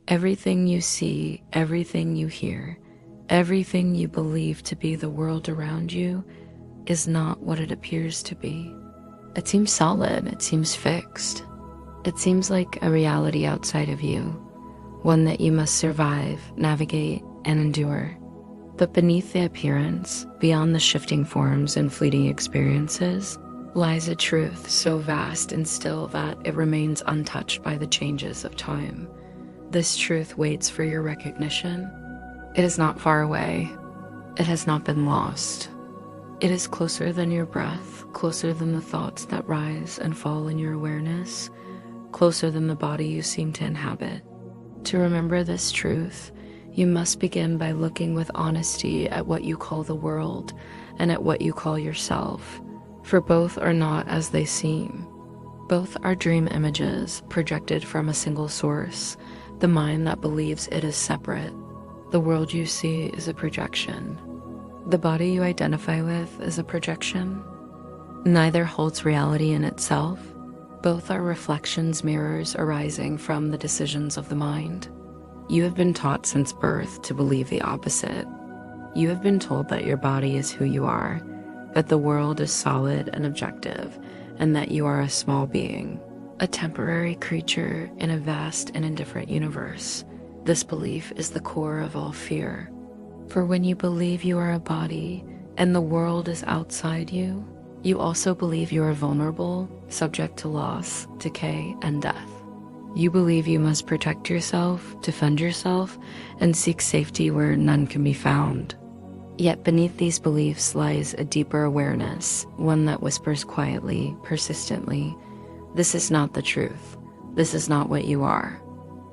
Everything you see, everything you hear, everything you believe to be the world around you is not what it appears to be. It seems solid, it seems fixed. It seems like a reality outside of you, one that you must survive, navigate, and endure. But beneath the appearance, beyond the shifting forms and fleeting experiences, lies a truth so vast and still that it remains untouched by the changes of time. This truth waits for your recognition. It is not far away. It has not been lost. It is closer than your breath, closer than the thoughts that rise and fall in your awareness, closer than the body you seem to inhabit. To remember this truth, you must begin by looking with honesty at what you call the world and at what you call yourself, for both are not as they seem. Both are dream images projected from a single source, the mind that believes it is separate. The world you see is a projection. The body you identify with is a projection. Neither holds reality in itself. Both are reflections, mirrors arising from the decisions of the mind. You have been taught since birth to believe the opposite. You have been told that your body is who you are, that the world is solid and objective, and that you are a small being, a temporary creature in a vast and indifferent universe. This belief is the core of all fear. For when you believe you are a body and the world is outside you, you also believe you are vulnerable, subject to loss, decay, and death. You believe you must protect yourself, defend yourself, and seek safety where none can be found. Yet beneath these beliefs lies a deeper awareness, one that whispers quietly, persistently, "This is not the truth. This is not what you are.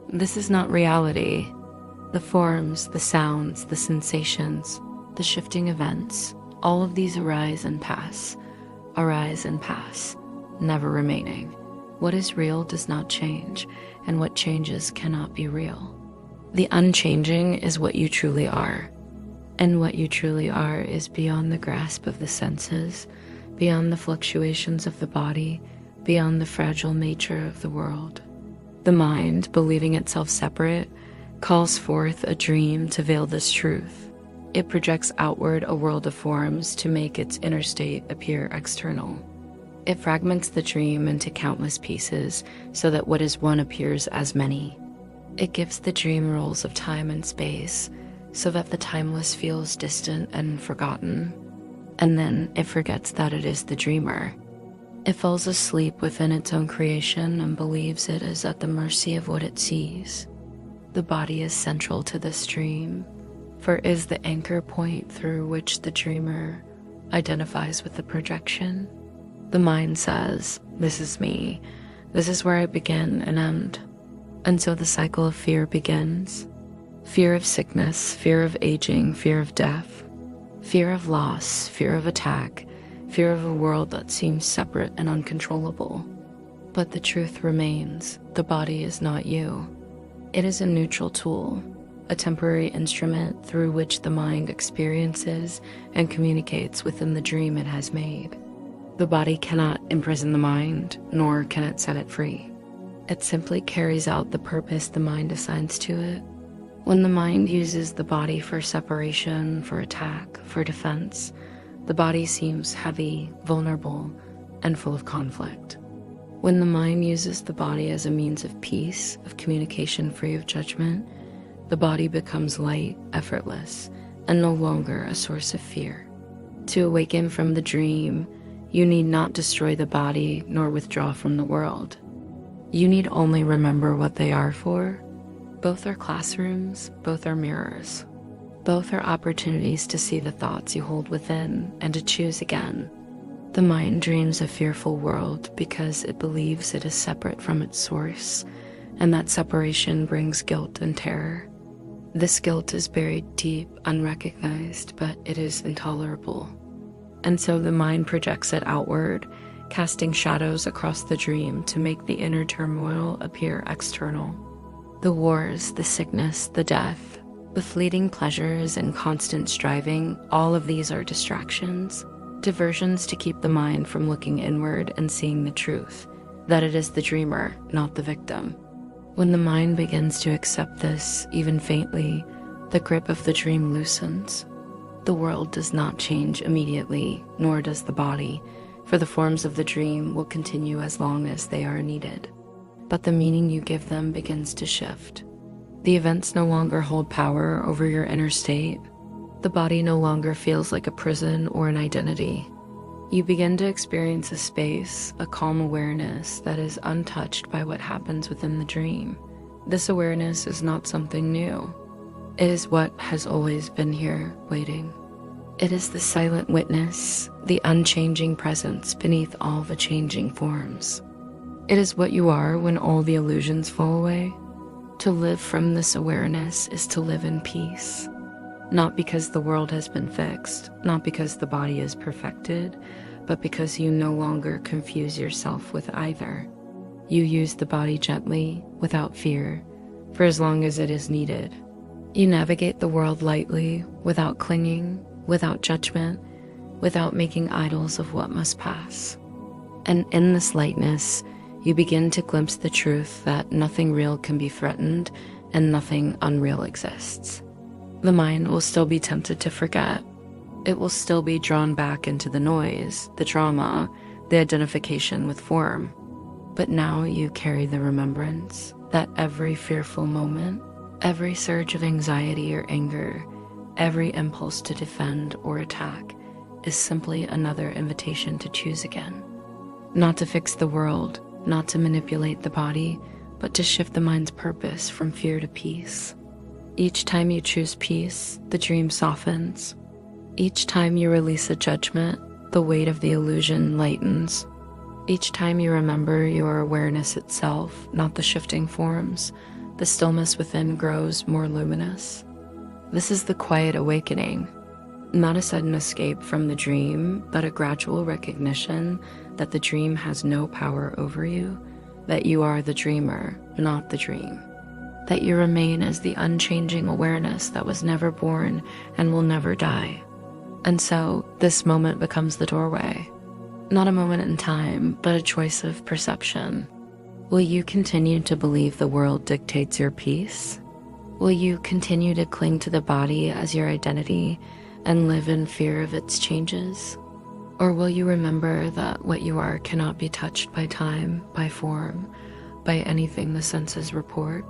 This is not reality." The forms, the sounds, the sensations, the shifting events, all of these arise and pass, never remaining. What is real does not change, and what changes cannot be real. The unchanging is what you truly are. And what you truly are is beyond the grasp of the senses, beyond the fluctuations of the body, beyond the fragile nature of the world. The mind, believing itself separate, calls forth a dream to veil this truth. It projects outward a world of forms to make its inner state appear external. It fragments the dream into countless pieces so that what is one appears as many. It gives the dream rules of time and space so that the timeless feels distant and forgotten. And then it forgets that it is the dreamer. It falls asleep within its own creation and believes it is at the mercy of what it sees. The body is central to this dream, for it is the anchor point through which the dreamer identifies with the projection. The mind says, "This is me. This is where I begin and end." And so the cycle of fear begins. Fear of sickness, fear of aging, fear of death, fear of loss, fear of attack, fear of a world that seems separate and uncontrollable. But the truth remains, the body is not you. It is a neutral tool, a temporary instrument through which the mind experiences and communicates within the dream it has made. The body cannot imprison the mind, nor can it set it free. It simply carries out the purpose the mind assigns to it. When the mind uses the body for separation, for attack, for defense, the body seems heavy, vulnerable, and full of conflict. When the mind uses the body as a means of peace, of communication free of judgment, the body becomes light, effortless, and no longer a source of fear. To awaken from the dream, you need not destroy the body nor withdraw from the world. You need only remember what they are for. Both are classrooms, both are mirrors. Both are opportunities to see the thoughts you hold within and to choose again. The mind dreams a fearful world because it believes it is separate from its source, and that separation brings guilt and terror. This guilt is buried deep, unrecognized, but it is intolerable. And so the mind projects it outward, casting shadows across the dream to make the inner turmoil appear external. The wars, the sickness, the death, the fleeting pleasures and constant striving, all of these are distractions, diversions to keep the mind from looking inward and seeing the truth, that it is the dreamer, not the victim. When the mind begins to accept this, even faintly, the grip of the dream loosens. The world does not change immediately, nor does the body, for the forms of the dream will continue as long as they are needed. But the meaning you give them begins to shift. The events no longer hold power over your inner state. The body no longer feels like a prison or an identity. You begin to experience a space, a calm awareness that is untouched by what happens within the dream. This awareness is not something new. It is what has always been here, waiting. It is the silent witness, the unchanging presence beneath all the changing forms. It is what you are when all the illusions fall away. To live from this awareness is to live in peace. Not because the world has been fixed, not because the body is perfected, but because you no longer confuse yourself with either. You use the body gently, without fear, for as long as it is needed. You navigate the world lightly, without clinging, without judgment, without making idols of what must pass. And in this lightness, you begin to glimpse the truth that nothing real can be threatened and nothing unreal exists. The mind will still be tempted to forget. It will still be drawn back into the noise, the drama, the identification with form. But now you carry the remembrance that every fearful moment, every surge of anxiety or anger, every impulse to defend or attack is simply another invitation to choose again. Not to fix the world, not to manipulate the body, but to shift the mind's purpose from fear to peace. Each time you choose peace, the dream softens. Each time you release a judgment, the weight of the illusion lightens. Each time you remember your awareness itself, not the shifting forms, the stillness within grows more luminous. This is the quiet awakening, not a sudden escape from the dream, but a gradual recognition that the dream has no power over you, that you are the dreamer, not the dream. That you remain as the unchanging awareness that was never born and will never die. And so, this moment becomes the doorway. Not a moment in time, but a choice of perception. Will you continue to believe the world dictates your peace? Will you continue to cling to the body as your identity and live in fear of its changes? Or will you remember that what you are cannot be touched by time, by form, by anything the senses report?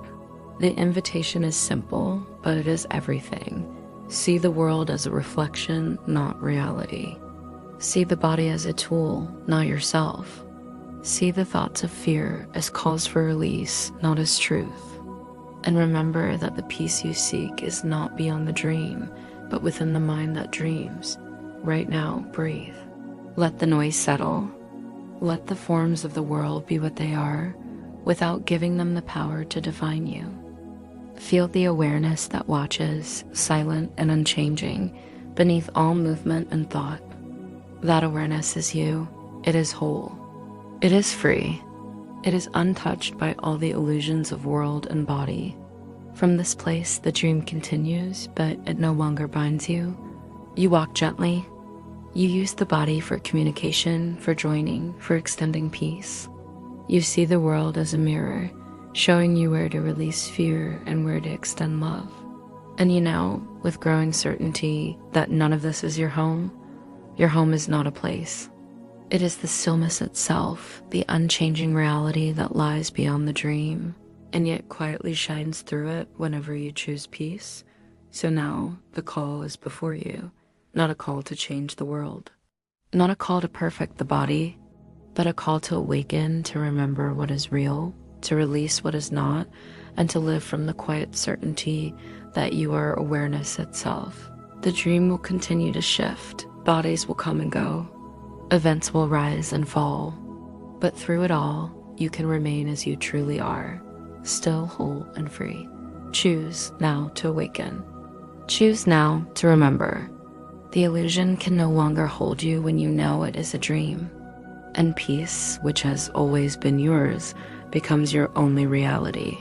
The invitation is simple, but it is everything. See the world as a reflection, not reality. See the body as a tool, not yourself. See the thoughts of fear as calls for release, not as truth. And remember that the peace you seek is not beyond the dream, but within the mind that dreams. Right now, breathe. Let the noise settle. Let the forms of the world be what they are, without giving them the power to define you. Feel the awareness that watches, silent and unchanging, beneath all movement and thought. That awareness is you. It is whole. It is free. It is untouched by all the illusions of world and body. From this place, the dream continues, but it no longer binds you. You walk gently. You use the body for communication, for joining, for extending peace. You see the world as a mirror, showing you where to release fear and where to extend love. And you know, with growing certainty, that none of this is your home. Your home is not a place. It is the stillness itself, the unchanging reality that lies beyond the dream, and yet quietly shines through it whenever you choose peace. So now, the call is before you, not a call to change the world, not a call to perfect the body, but a call to awaken, to remember what is real, to release what is not, and to live from the quiet certainty that you are awareness itself. The dream will continue to shift, bodies will come and go, events will rise and fall, but through it all, you can remain as you truly are, still whole and free. Choose now to awaken. Choose now to remember. The illusion can no longer hold you when you know it is a dream, and peace, which has always been yours, becomes your only reality.